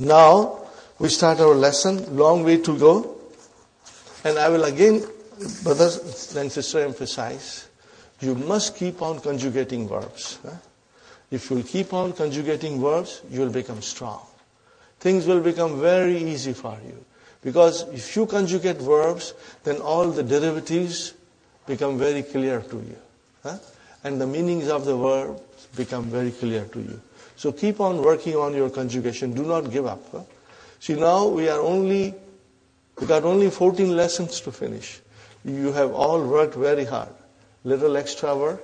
Now, we start our lesson, long way to go. And I will again, brothers and sisters, emphasize, you must keep on conjugating verbs. If you keep on conjugating verbs, you will become strong. Things will become very easy for you. Because if you conjugate verbs, then all the derivatives become very clear to you. And the meanings of the verbs become very clear to you. So keep on working on your conjugation. Do not give up. See, now we got only 14 lessons to finish. You have all worked very hard. Little extra work,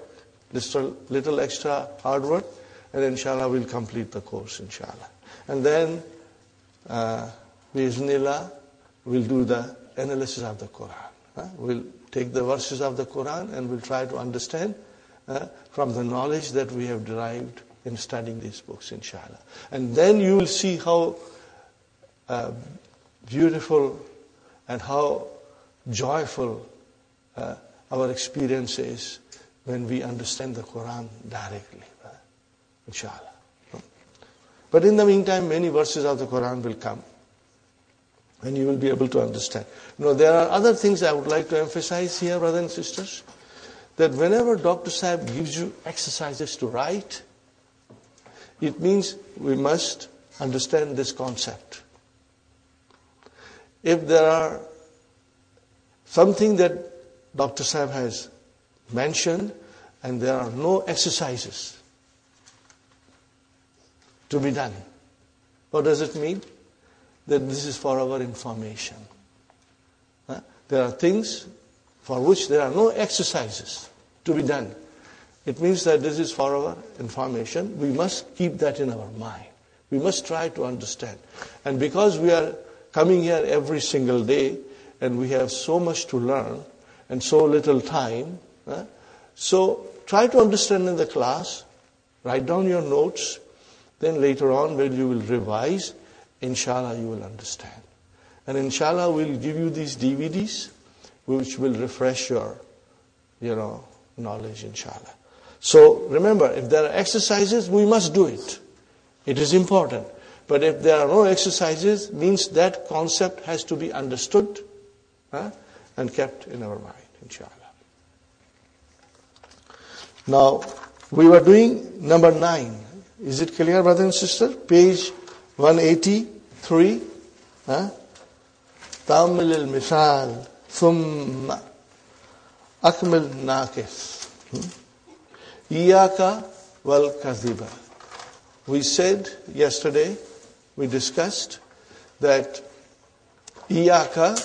little extra hard work, and inshallah we'll complete the course, inshallah. And then, Bismillah, we'll do the analysis of the Quran. We'll take the verses of the Quran and we'll try to understand from the knowledge that we have derived in studying these books, inshallah. And then you will see how beautiful and how joyful our experience is when we understand the Quran directly, inshallah. But in the meantime, many verses of the Quran will come and you will be able to understand. There are other things I would like to emphasize here, brothers and sisters, that whenever Dr. Sahib gives you exercises to write, it means we must understand this concept. If there are something that Dr. Sahib has mentioned and there are no exercises to be done, what does it mean? That this is for our information. There are things for which there are no exercises to be done. It means that this is for our information. We must keep that in our mind. We must try to understand. And because we are coming here every single day and we have so much to learn and so little time, so try to understand in the class, write down your notes, then later on when you will revise, inshallah you will understand. And inshallah we'll give you these DVDs which will refresh your knowledge, inshallah. So remember, if there are exercises, we must do it. It is important. But if there are no exercises, means that concept has to be understood and kept in our mind, inshallah. Now, we were doing number 9. Is it clear, brother and sister? Page 183. Ta'ammul al-misal thumma akmil naqis. Iyaka wal kadhiba. We said yesterday, we discussed that iyaka,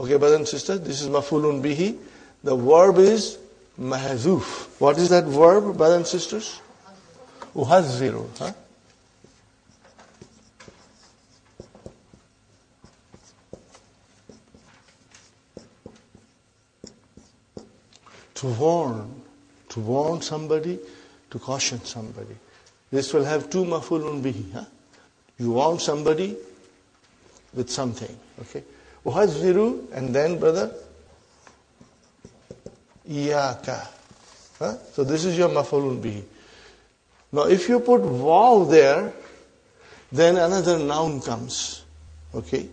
okay, brothers and sisters, this is mafulun bihi. The verb is mahzuf. What is that verb, brothers and sisters? Uhazziru. To warn somebody, to caution somebody. This will have 2 mafulun bihi. You warn somebody with something. Okay. Uhazziru, and then, brother, iyaka. So this is your mafulun bihi. Now if you put waw there, then another noun comes. Okay.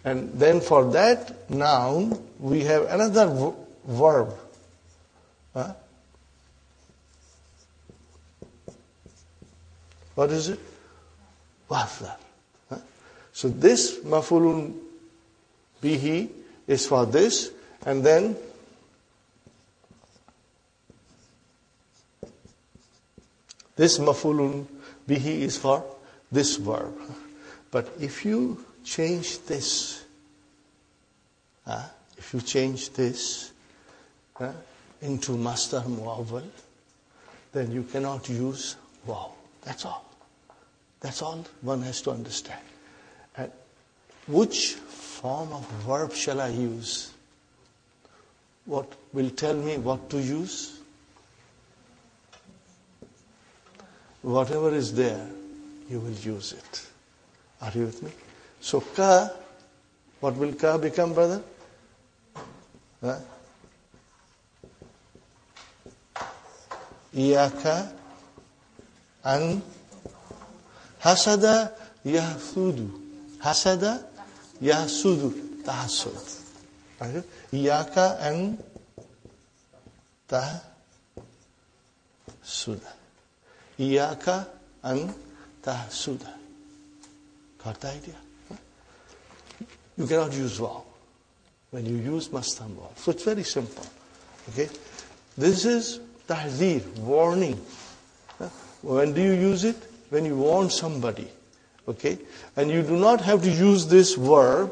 And then for that noun, we have another verb. What is it? Wafdar. So this mafulun bihi is for this, and then this mafulun bihi is for this verb. But if you change this, into masdar muawwal, then you cannot use waw. That's all. That's all one has to understand. And which form of verb shall I use? What will tell me what to use? Whatever is there, you will use it. Are you with me? So ka, what will ka become, brother? Iyaka an hasada yahsudu. Hasada, yahsudu. Tahasud. Right? Iyaka an tahsuda. Iyaka an tahsuda. Got the idea? You cannot use vav when you use mastam vav. So it's very simple. Okay? This is tahzir, warning. When do you use it? When you warn somebody. Okay? And you do not have to use this verb.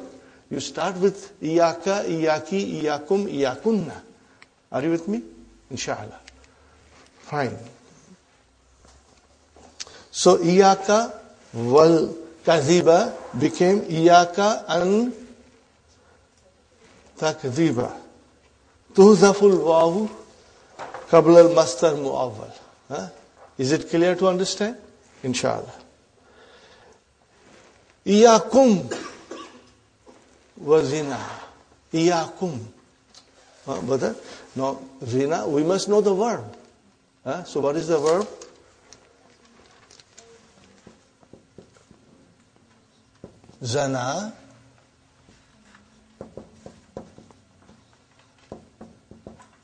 You start with iyaka, iyaki, iyakum, iyakunna. Are you with me? Insha'Allah. Fine. So iyaka wal kadhiba became iyaka an takdhiba. Tuhzaful wawu qabla al-masdar mu'awwal. Is it clear to understand? Insha'Allah. Iyakum wa zina. Iyakum. Brother? No, zina, we must know the verb. So what is the verb? Zana.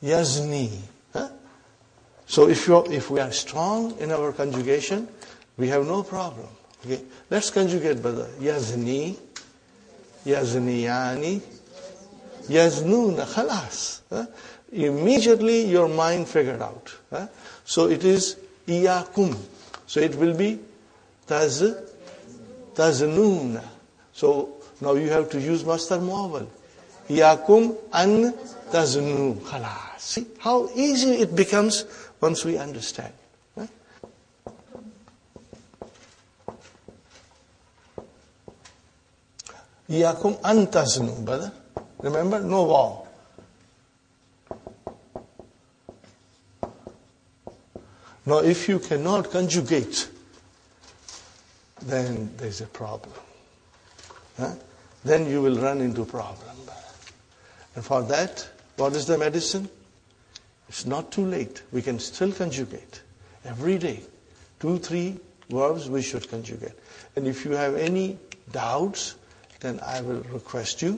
Yazni. So if we are strong in our conjugation, we have no problem. Okay, let's conjugate, brother. Yazni, yazniyani, yaznuna. Khalas. Immediately your mind figured out. So it is iyakum. So it will be taznuna. So now you have to use masdar muawwal. Iyakum an taznu. Khalas. See how easy it becomes once we understand. Iyakum an taznu, brother. Remember, no vav. Now if you cannot conjugate, then there's a problem. Then you will run into problem. And for that, what is the medicine? It's not too late. We can still conjugate. Every day, 2-3 verbs we should conjugate. And if you have any doubts, then I will request you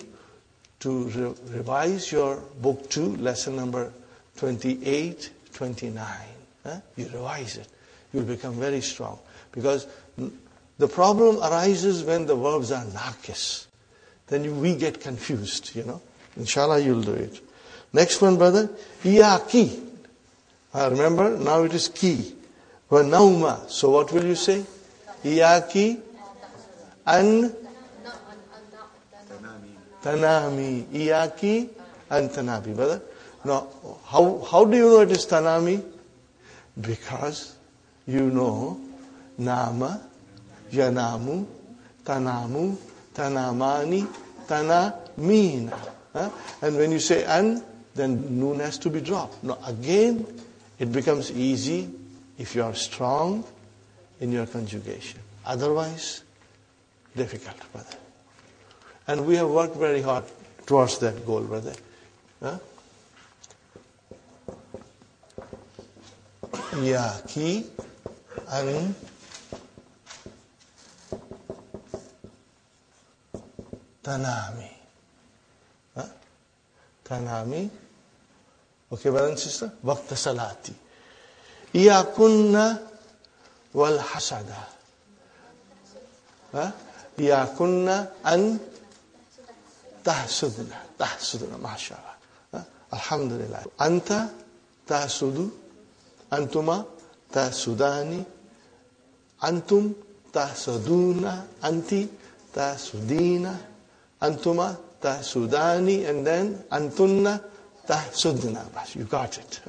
to revise your book 2, lesson number 28, 29. You revise it. You'll become very strong. Because the problem arises when the verbs are naqis. Then we get confused, Inshallah, you'll do it. Next one, brother. Iyaki. Remember, now it is ki. Wa nauma. So what will you say? Iyaki an tanami. Iyaki an tanami. Brother. Now, how do you know it is tanami? Because you know nama, yanamu, tanamu, tanamani, tanamina. And when you say an, then noon has to be dropped. Now again, it becomes easy if you are strong in your conjugation. Otherwise, difficult, brother. And we have worked very hard towards that goal, brother. Yaki an tanami. Tanami. Okay, brother and sister? Waqta salati. Iyakunna wal hasada. Iyakunna an tahsudna. Tahsudna, mashallah. Alhamdulillah. Anta tahsudu. Antuma tahsudani. Antum tahsuduna. Anti tahsudina. Antuma tahsudani, and then antunna tahsudna. You got it.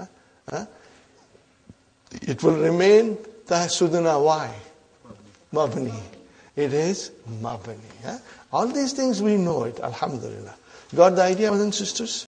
It will remain tahsudna. Why? Mabni. It is mabni. All these things we know it. Alhamdulillah. Got the idea, brothers and sisters?